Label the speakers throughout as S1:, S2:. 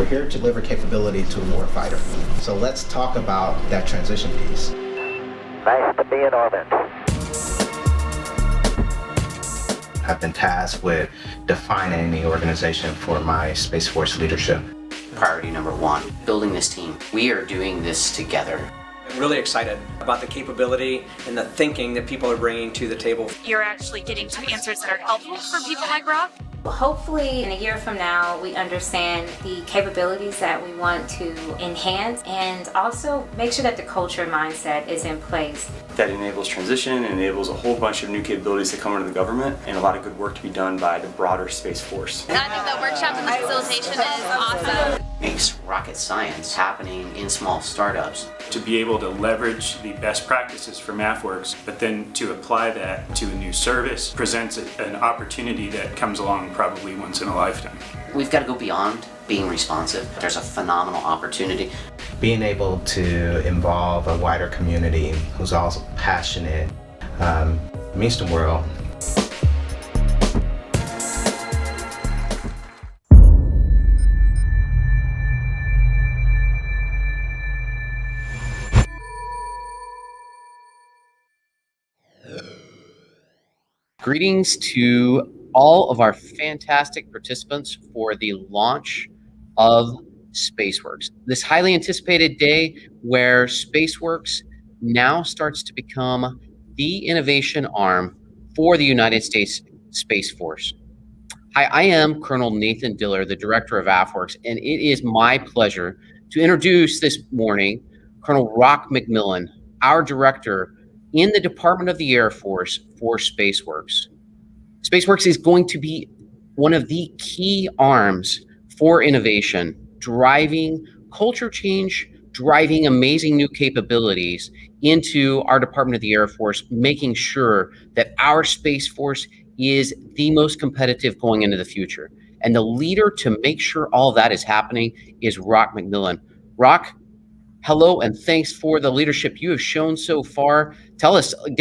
S1: here to deliver capability to a warfighter. So let's talk about that transition piece.
S2: Nice to be in orbit.
S1: I've been tasked with defining the organization for my Space Force leadership.
S3: Priority number one, building this team. We are doing this together.
S4: I'm really excited about the capability and the thinking that people are bringing to the table.
S5: You're actually getting to answers that are helpful for people like Rob.
S6: Hopefully in a year from now we understand the capabilities that we want to enhance and also make sure that the culture mindset is in place.
S7: That enables transition, enables a whole bunch of new capabilities to come into the government, and a lot of good work to be done by the broader Space Force.
S5: I think the workshop and the facilitation is awesome.
S3: Makes rocket science happening in small startups.
S7: To be able to leverage the best practices from AFWERX, but then to apply that to a new service presents an opportunity that comes along probably once in a lifetime.
S3: We've got to go beyond being responsive. There's a phenomenal opportunity.
S1: Being able to involve a wider community who's also passionate means the world.
S8: Greetings to all of our fantastic participants for the launch of SpaceWorks. This highly anticipated day where SpaceWorks now starts to become the innovation arm for the United States Space Force. Hi, I am Colonel Nathan Diller, the director of AFWERX, and it is my pleasure to introduce this morning Colonel Rock McMillan, our director in the Department of the Air Force for SpaceWorks. SpaceWorks is going to be one of the key arms for innovation, driving culture change, driving amazing new capabilities into our Department of the Air Force, making sure that our Space Force is the most competitive going into the future. And the leader to make sure all that is happening is Rock McMillan. Rock, hello, and thanks for the leadership you have shown so far. Give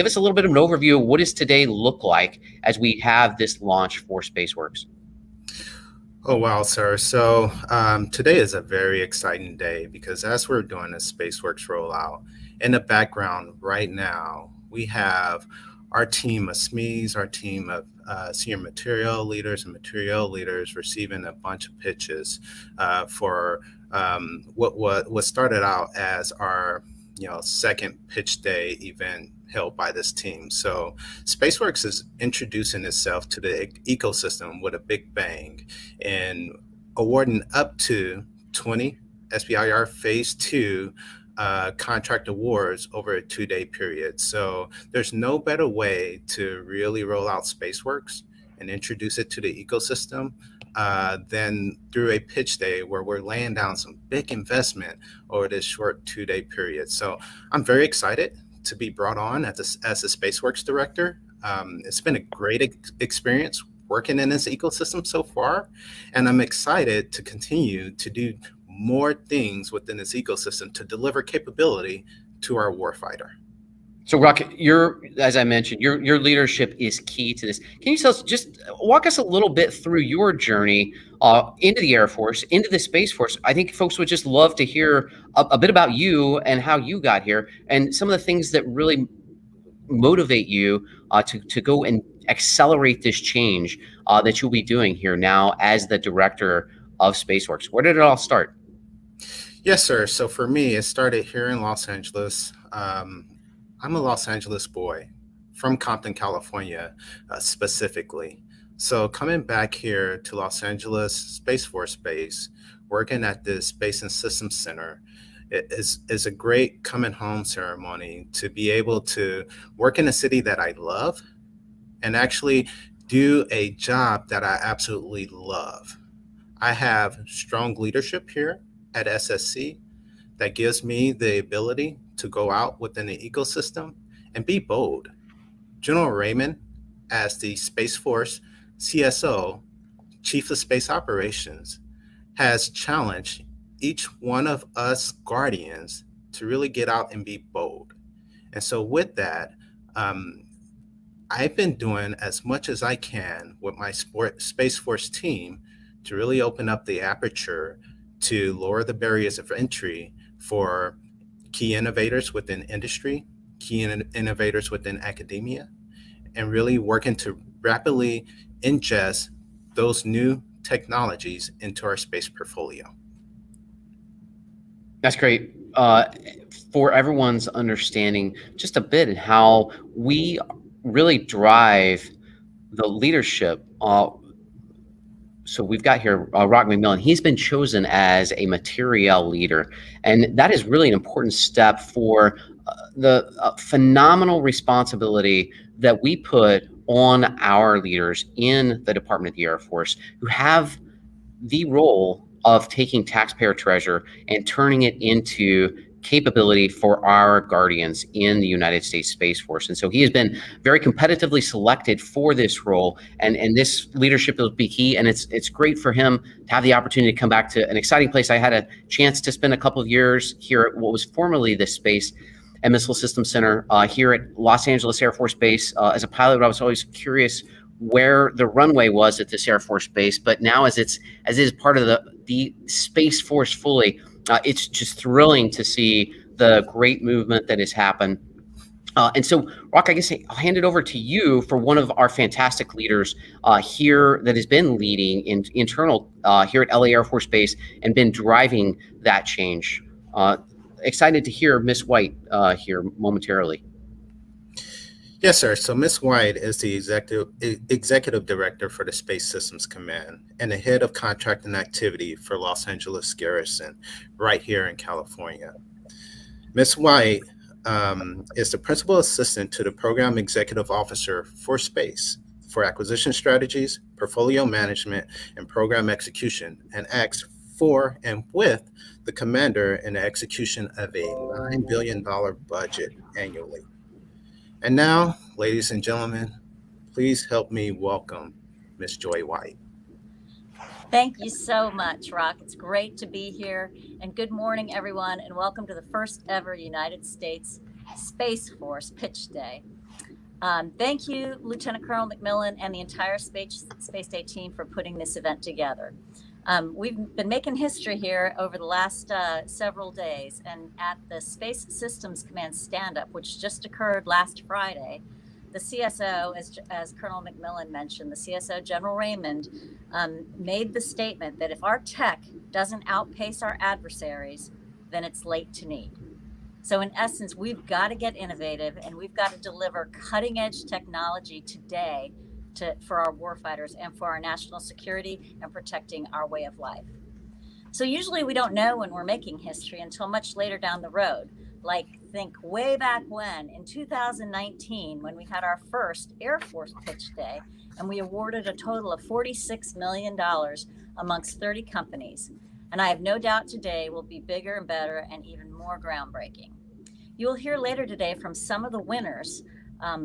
S8: us a little bit of an overview of what does today look like as we have this launch for SpaceWorks.
S9: Oh, wow, sir. So today is a very exciting day because as we're doing a SpaceWorks rollout, in the background right now, we have our team of SMEs, our team of senior material leaders and material leaders receiving a bunch of pitches for what started out as our second pitch day event held by this team. So SpaceWorks is introducing itself to the ecosystem with a big bang and awarding up to 20 SBIR Phase 2 contract awards over a 2-day period. So there's no better way to really roll out SpaceWorks and introduce it to the ecosystem than through a pitch day where we're laying down some big investment over this short 2-day period. So I'm very excited to be brought on as a SpaceWorks director. It's been a great experience working in this ecosystem so far, and I'm excited to continue to do more things within this ecosystem to deliver capability to our warfighter.
S8: So Rock, as I mentioned, your leadership is key to this. Can you just walk us a little bit through your journey into the Air Force, into the Space Force? I think folks would just love to hear a bit about you and how you got here and some of the things that really motivate you to go and accelerate this change that you'll be doing here now as the director of SpaceWorks. Where did it all start?
S9: Yes, sir. So for me, it started here in Los Angeles. I'm a Los Angeles boy from Compton, California, specifically. So coming back here to Los Angeles Space Force Base, working at the Space and Systems Center, is a great coming home ceremony to be able to work in a city that I love and actually do a job that I absolutely love. I have strong leadership here at SSC that gives me the ability to go out within the ecosystem and be bold. General Raymond, as the Space Force CSO, Chief of Space Operations, has challenged each one of us Guardians to really get out and be bold. And so with that, I've been doing as much as I can with my Space Force team to really open up the aperture to lower the barriers of entry for key innovators within industry, innovators within academia, and really working to rapidly ingest those new technologies into our space portfolio.
S8: That's great. For everyone's understanding, just a bit in how we really drive the leadership. So we've got here Rock McMillan. He's been chosen as a materiel leader, and that is really an important step for the phenomenal responsibility that we put on our leaders in the Department of the Air Force, who have the role of taking taxpayer treasure and turning it into capability for our guardians in the United States Space Force. And so he has been very competitively selected for this role, and this leadership will be key. And it's great for him to have the opportunity to come back to an exciting place. I had a chance to spend a couple of years here at what was formerly the Space and Missile Systems Center here at Los Angeles Air Force Base. As a pilot, I was always curious where the runway was at this Air Force Base, but now as it is part of the Space Force fully, it's just thrilling to see the great movement that has happened. And so, Rock, I guess I'll hand it over to you for one of our fantastic leaders here that has been leading in internal here at LA Air Force Base and been driving that change. Excited to hear Miss White here momentarily.
S9: Yes, sir. So Ms. White is the executive director for the Space Systems Command and the head of contract and activity for Los Angeles Garrison right here in California. Ms. White is the principal assistant to the program executive officer for space for acquisition strategies, portfolio management, and program execution, and acts for and with the commander in the execution of a $9 billion budget annually. And now, ladies and gentlemen, please help me welcome Ms. Joy White.
S10: Thank you so much, Rock. It's great to be here. And good morning, everyone, and welcome to the first ever United States Space Force Pitch Day. Thank you, Lieutenant Colonel McMillan and the entire Space Day team for putting this event together. We've been making history here over the last several days, and at the Space Systems Command stand-up, which just occurred last Friday, the CSO, as Colonel McMillan mentioned, the CSO, General Raymond, made the statement that if our tech doesn't outpace our adversaries, then it's late to need. So in essence, we've got to get innovative, and we've got to deliver cutting-edge technology today for our warfighters and for our national security and protecting our way of life. So usually we don't know when we're making history until much later down the road. Like, think way back when, in 2019, when we had our first Air Force Pitch Day, and we awarded a total of $46 million amongst 30 companies. And I have no doubt today will be bigger and better and even more groundbreaking. You will hear later today from some of the winners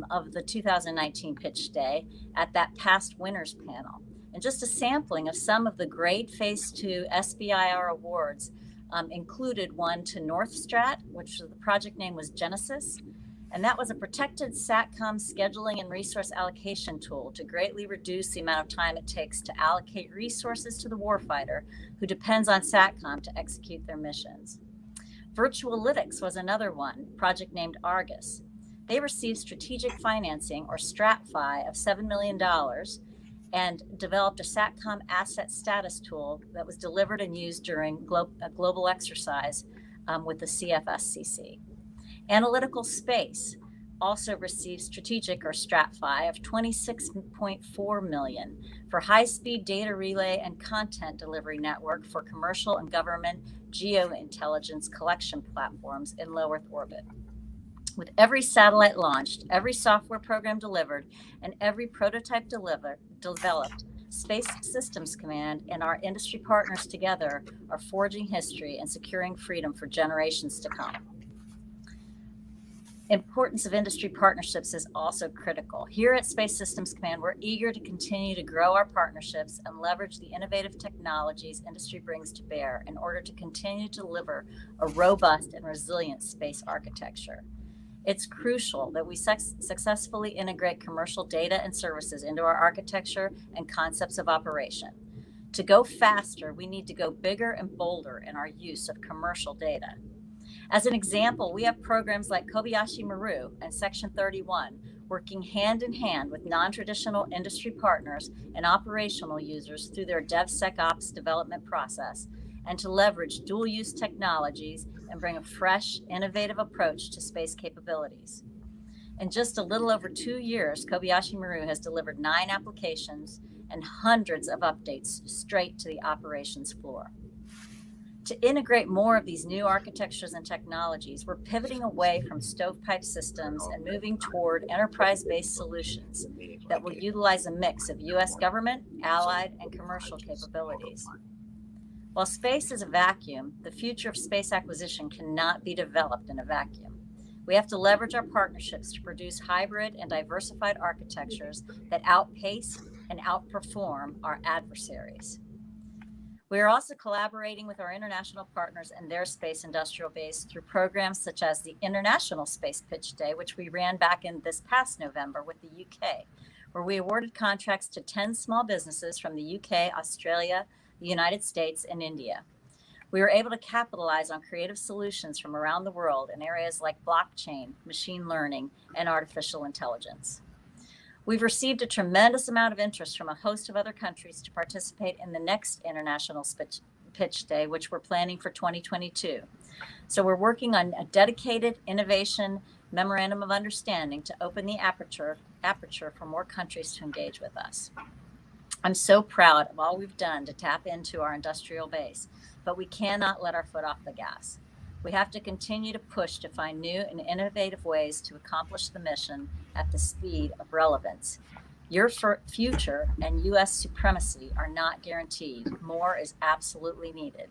S10: of the 2019 Pitch Day at that past winners panel. And just a sampling of some of the great Phase 2 SBIR awards included one to Northstrat, which the project name was Genesis. And that was a protected SATCOM scheduling and resource allocation tool to greatly reduce the amount of time it takes to allocate resources to the warfighter who depends on SATCOM to execute their missions. Virtualytics was another one, project named Argus. They received strategic financing, or STRATFI, of $7 million and developed a SATCOM asset status tool that was delivered and used during a global exercise with the CFSCC. Analytical Space also received strategic, or STRATFI, of $26.4 million for high-speed data relay and content delivery network for commercial and government geointelligence collection platforms in low Earth orbit. With every satellite launched, every software program delivered, and every prototype developed, Space Systems Command and our industry partners together are forging history and securing freedom for generations to come. Importance of industry partnerships is also critical. Here at Space Systems Command, we're eager to continue to grow our partnerships and leverage the innovative technologies industry brings to bear in order to continue to deliver a robust and resilient space architecture. It's crucial that we successfully integrate commercial data and services into our architecture and concepts of operation. To go faster, we need to go bigger and bolder in our use of commercial data. As an example, we have programs like Kobayashi Maru and Section 31 working hand in hand with non-traditional industry partners and operational users through their DevSecOps development process, and to leverage dual-use technologies and bring a fresh, innovative approach to space capabilities. In just a little over 2 years, Kobayashi Maru has delivered 9 applications and hundreds of updates straight to the operations floor. To integrate more of these new architectures and technologies, we're pivoting away from stovepipe systems and moving toward enterprise-based solutions that will utilize a mix of U.S. government, allied, and commercial capabilities. While space is a vacuum, the future of space acquisition cannot be developed in a vacuum. We have to leverage our partnerships to produce hybrid and diversified architectures that outpace and outperform our adversaries. We are also collaborating with our international partners and their space industrial base through programs such as the International Space Pitch Day, which we ran back in this past November with the UK, where we awarded contracts to 10 small businesses from the UK, Australia, the United States, and India. We were able to capitalize on creative solutions from around the world in areas like blockchain, machine learning, and artificial intelligence. We've received a tremendous amount of interest from a host of other countries to participate in the next International Pitch Day, which we're planning for 2022. So we're working on a dedicated innovation memorandum of understanding to open the aperture for more countries to engage with us. I'm so proud of all we've done to tap into our industrial base, but we cannot let our foot off the gas. We have to continue to push to find new and innovative ways to accomplish the mission at the speed of relevance. Your future and U.S. supremacy are not guaranteed. More is absolutely needed.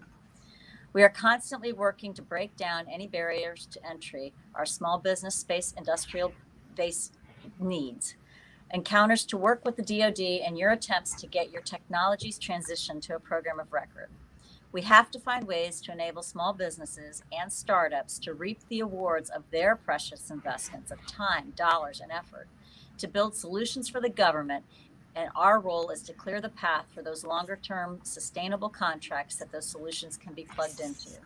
S10: We are constantly working to break down any barriers to entry our small business space industrial base needs. Encounters to work with the DoD and your attempts to get your technologies transitioned to a program of record. We have to find ways to enable small businesses and startups to reap the awards of their precious investments of time, dollars, and effort to build solutions for the government, and our role is to clear the path for those longer-term sustainable contracts that those solutions can be plugged into.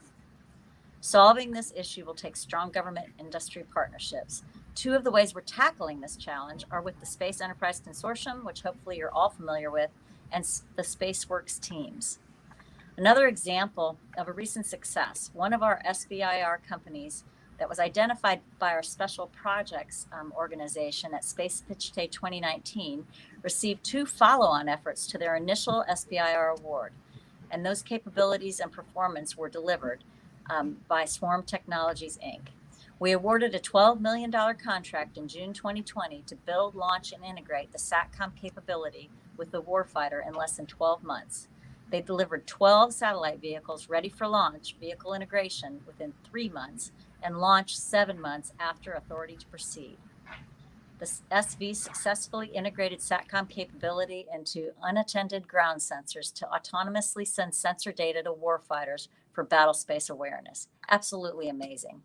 S10: Solving this issue will take strong government industry partnerships. 2 of the ways we're tackling this challenge are with the Space Enterprise Consortium, which hopefully you're all familiar with, and the SpaceWorks teams. Another example of a recent success, one of our SBIR companies that was identified by our Special Projects organization at Space Pitch Day 2019 received 2 follow-on efforts to their initial SBIR award. And those capabilities and performance were delivered by Swarm Technologies, Inc. We awarded a $12 million contract in June 2020 to build, launch, and integrate the SATCOM capability with the warfighter in less than 12 months. They delivered 12 satellite vehicles ready for launch, vehicle integration within 3 months, and launched 7 months after authority to proceed. The SV successfully integrated SATCOM capability into unattended ground sensors to autonomously send sensor data to warfighters for battle space awareness. Absolutely amazing.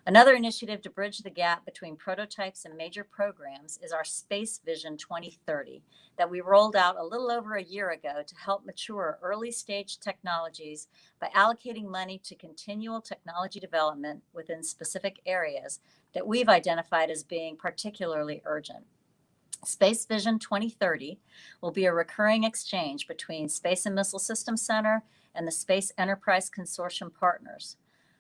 S10: Another initiative to bridge the gap between prototypes and major programs is our Space Vision 2030 that we rolled out a little over a year ago to help mature early stage technologies by allocating money to continual technology development within specific areas that we've identified as being particularly urgent. Space Vision 2030 will be a recurring exchange between Space and Missile Systems Center and the Space Enterprise Consortium partners.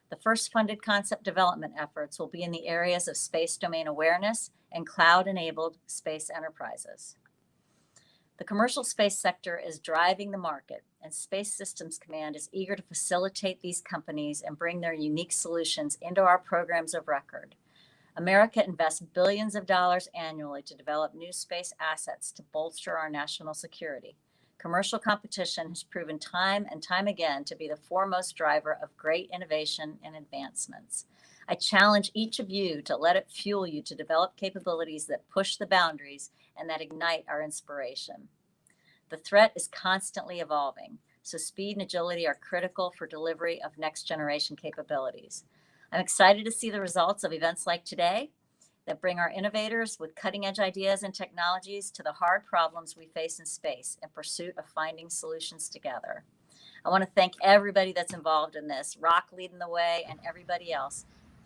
S10: The first funded concept development efforts will be in the areas of space domain awareness and cloud-enabled space enterprises. The commercial space sector is driving the market, and Space Systems Command is eager to facilitate these companies and bring their unique solutions into our programs of record. America invests billions of dollars annually to develop new space assets to bolster our national security. Commercial competition has proven time and time again to be the foremost driver of great innovation and advancements. I challenge each of you to let it fuel you to develop capabilities that push the boundaries and that ignite our inspiration. The threat is constantly evolving, so speed and agility are critical for delivery of next generation capabilities. I'm excited to see the results of events like today that bring our innovators with cutting edge ideas and technologies to the hard problems we face in space in pursuit of finding solutions together. I want to thank everybody that's involved in this, Rock leading the way and everybody else,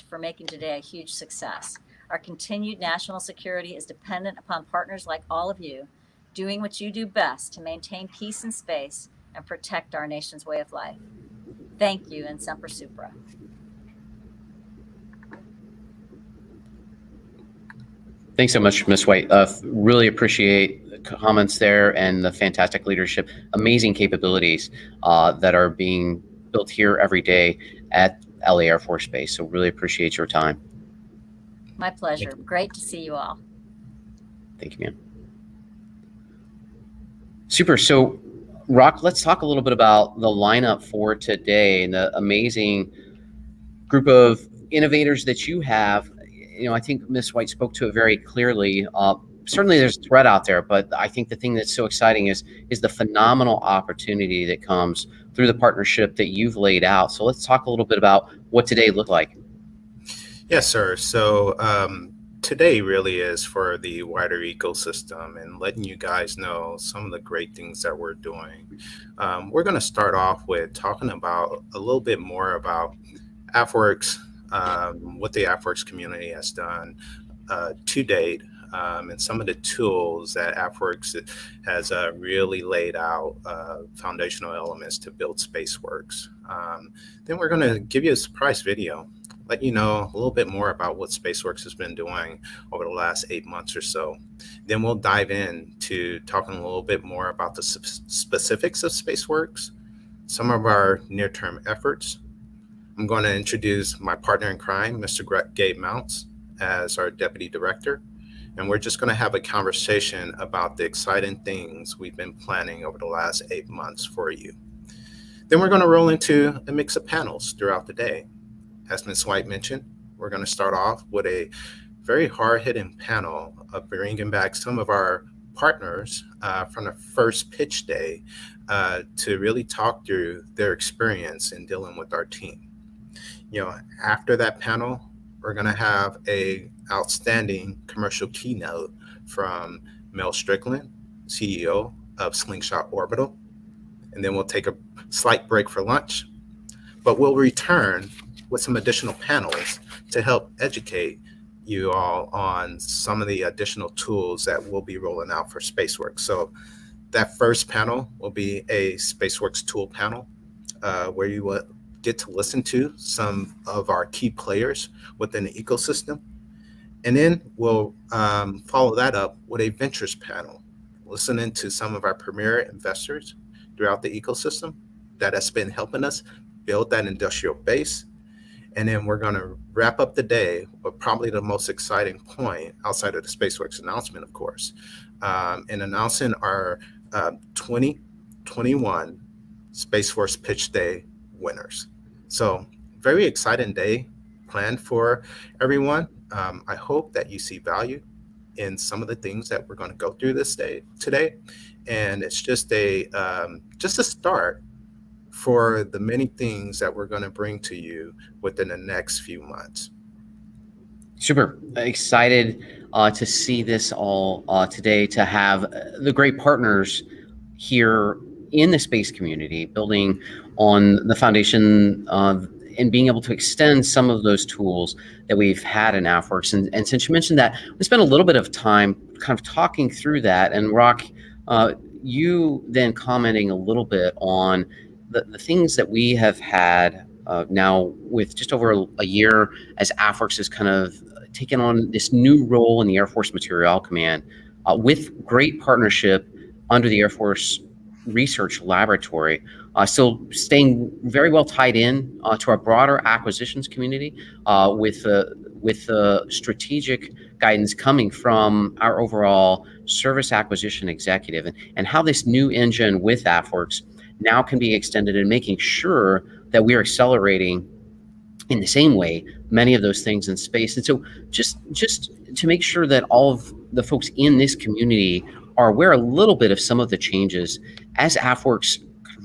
S10: for making today a huge success. Our continued national security is dependent upon partners like all of you doing what you do best to maintain peace in space and protect our nation's way of life. Thank you, and Semper Supra.
S8: Thanks so much, Ms. White. Really appreciate the comments there and the fantastic leadership, amazing capabilities that are being built here every day at LA Air Force Base. So really appreciate your time.
S10: My pleasure. Great to see you all.
S8: Thank you, ma'am. Super. So, Rock, let's talk a little bit about the lineup for today and the amazing group of innovators that you have. I think Ms. White spoke to it very clearly. Certainly there's a threat out there, but I think the thing that's so exciting is the phenomenal opportunity that comes through the partnership that you've laid out. So let's talk a little bit about what today looked like.
S9: Yes, sir. So today really is for the wider ecosystem and letting you guys know some of the great things that we're doing. We're going to start off with talking about a little bit more about AFWERX, what the AFWERX community has done to date, and some of the tools that AFWERX has really laid out foundational elements to build SpaceWorks. Then we're going to give you a surprise video, let you know a little bit more about what SpaceWorks has been doing over the last 8 months or so. Then we'll dive into talking a little bit more about the specifics of SpaceWorks, some of our near-term efforts. I'm going to introduce my partner in crime, Mr. Gabe Mounts, as our Deputy Director. And we're just going to have a conversation about the exciting things we've been planning over the last 8 months for you. Then we're going to roll into a mix of panels throughout the day. As Ms. White mentioned, we're going to start off with a very hard-hitting panel of bringing back some of our partners from the first pitch day to really talk through their experience in dealing with our team. After that panel, we're going to have a outstanding commercial keynote from Mel Strickland, CEO of Slingshot Orbital. And then we'll take a slight break for lunch, but we'll return with some additional panels to help educate you all on some of the additional tools that we'll be rolling out for SpaceWorks. So that first panel will be a SpaceWorks tool panel where you will get to listen to some of our key players within the ecosystem. And then we'll follow that up with a ventures panel, listening to some of our premier investors throughout the ecosystem that has been helping us build that industrial base. And then we're going to wrap up the day with probably the most exciting point outside of the SpaceWorks announcement, of course, in announcing our 2021 SpaceWorks Pitch Day winners. So very exciting day planned for everyone. I hope that you see value in some of the things that we're going to go through this day today. And it's just a start for the many things that we're going to bring to you within the next few months.
S8: Super excited to see this all today, to have the great partners here in the space community, building on the foundation and being able to extend some of those tools that we've had in AFWERX. And since you mentioned that, we spent a little bit of time kind of talking through that. And Rock, you then commenting a little bit on the things that we have had now with just over a year as AFWERX has kind of taken on this new role in the Air Force Materiel Command with great partnership under the Air Force Research Laboratory. So staying very well tied in to our broader acquisitions community with the strategic guidance coming from our overall service acquisition executive, and how this new engine with AFWERX now can be extended, and making sure that we are accelerating in the same way many of those things in space. And so just to make sure that all of the folks in this community are aware a little bit of some of the changes as AFWERX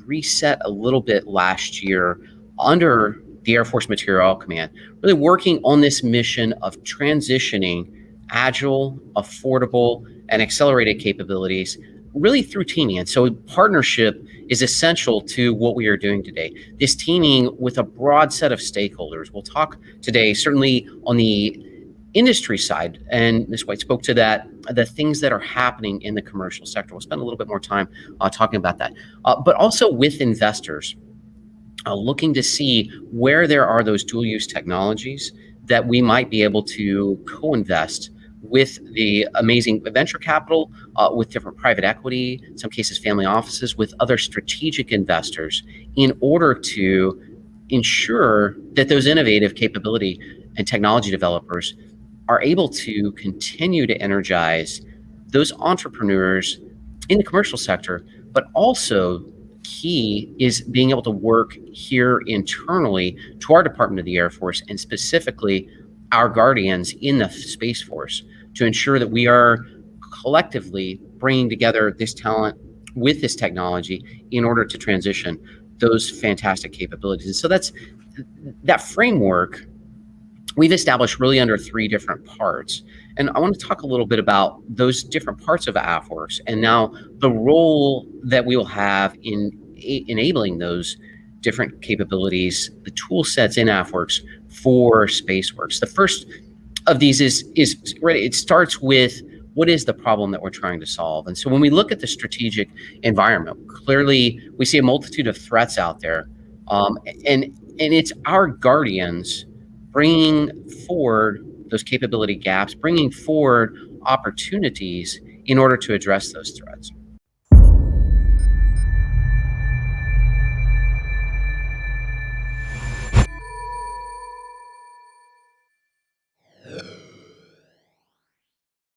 S8: reset a little bit last year under the Air Force Materiel Command, really working on this mission of transitioning agile, affordable, and accelerated capabilities really through teaming. And so partnership is essential to what we are doing today. This teaming with a broad set of stakeholders. We'll talk today, certainly on the industry side, and Ms. White spoke to that, the things that are happening in the commercial sector. We'll spend a little bit more time talking about that, but also with investors, looking to see where there are those dual use technologies that we might be able to co-invest with the amazing venture capital, with different private equity, in some cases family offices, with other strategic investors, in order to ensure that those innovative capability and technology developers are able to continue to energize those entrepreneurs in the commercial sector, but also key is being able to work here internally to our Department of the Air Force, and specifically our guardians in the Space Force, to ensure that we are collectively bringing together this talent with this technology in order to transition those fantastic capabilities. And so that's that framework we've established really under 3 different parts. And I want to talk a little bit about those different parts of AFWERX, and now the role that we will have in enabling those different capabilities, the tool sets in AFWERX for SpaceWorks. The first of these is it starts with what is the problem that we're trying to solve. And so when we look at the strategic environment, clearly we see a multitude of threats out there, and it's our guardians bringing forward those capability gaps, bringing forward opportunities in order to address those threats.